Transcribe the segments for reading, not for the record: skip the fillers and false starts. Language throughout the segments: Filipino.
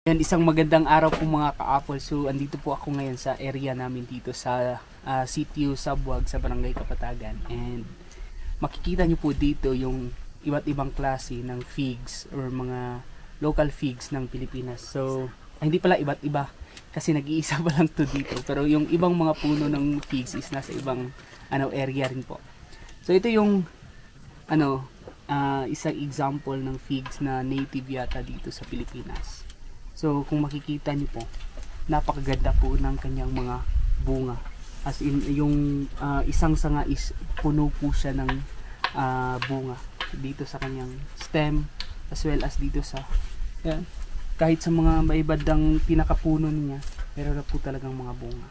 Yan, isang magandang araw po mga ka-Apple. So, andito po ako ngayon sa area namin dito sa Sitio Sabuag sa Barangay Kapatagan. And makikita nyo po dito yung iba't ibang klase ng figs or mga local figs ng Pilipinas. So, hindi pala iba't iba kasi nag-iisa pa lang to dito. Pero yung ibang mga puno ng figs is nasa ibang area rin po. So, ito yung isang example ng figs na native yata dito sa Pilipinas. So kung makikita niyo po, napakaganda po ng kanyang mga bunga. As in yung isang sanga is puno po siya ng bunga dito sa kanyang stem as well as dito sa yan. Kahit sa mga maibadang pinakapuno niya, meron na po talagang mga bunga.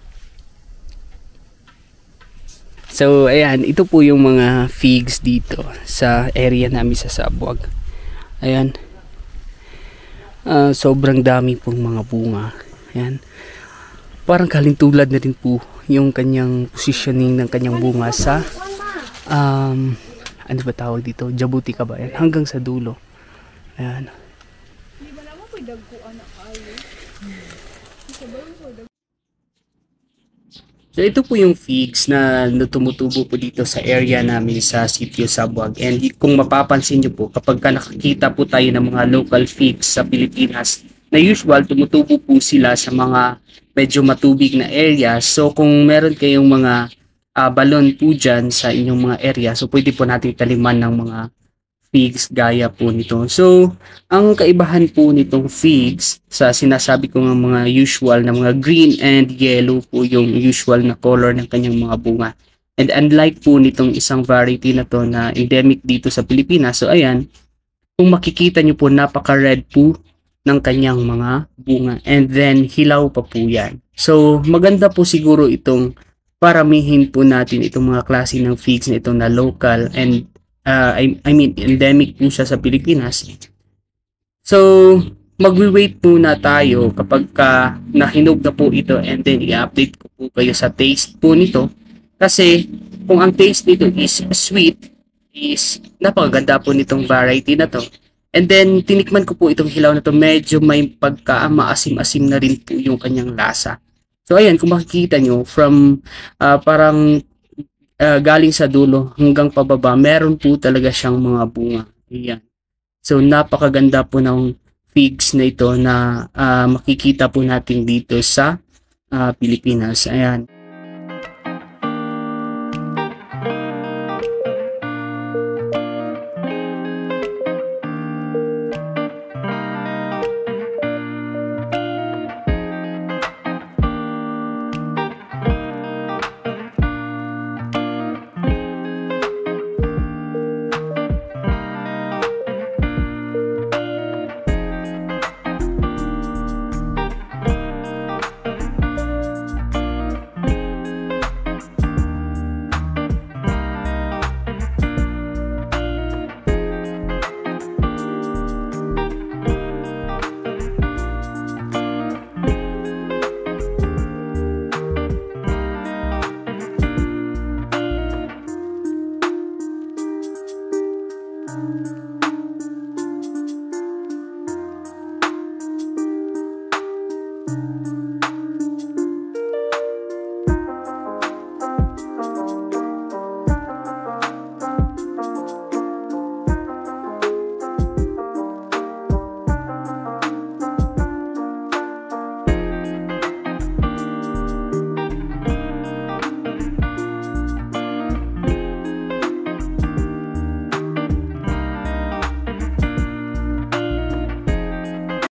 So ayan, ito po yung mga figs dito sa area namin sa Sabuag. Ayan. Sobrang dami pong mga bunga. Ayan. Parang kalintulad na rin po yung kanyang positioning ng kanyang bunga sa ano ba tawag dito? Jabuti ka ba? Ayan. Hanggang sa dulo. Ayan. So ito po yung figs na tumutubo po dito sa area namin sa Sitio Sabuag. And kung mapapansin nyo po, kapag nakakita po tayo ng mga local figs sa Pilipinas, na usual tumutubo po sila sa mga medyo matubig na area. So kung meron kayong mga balon po dyan sa inyong mga area, so pwede po natin taliman ng mga figs gaya po nito. So, ang kaibahan po nitong figs sa sinasabi ko ng mga usual na mga green and yellow po yung usual na color ng kanyang mga bunga. And unlike po nitong isang variety na to na endemic dito sa Pilipinas, so ayan, kung makikita nyo po napaka-red po ng kanyang mga bunga. And then, hilaw pa po yan. So, maganda po siguro itong paramihin po natin itong mga klase ng figs na itong na local and I mean endemic po siya sa Pilipinas. So magwi-wait muna tayo kapag nahinog na po ito and then i-update ko po kayo sa taste po nito. Kasi kung ang taste nito is sweet, is napakaganda po nitong variety na to. And then tinikman ko po itong hilaw na to, medyo may pagka-maasim-asim na rin po yung kanyang lasa. So ayan, kung makikita nyo from parang galing sa dulo hanggang pababa, meron po talaga siyang mga bunga. Ayan. So napakaganda po ng figs na ito na makikita po natin dito sa Pilipinas. Ayan.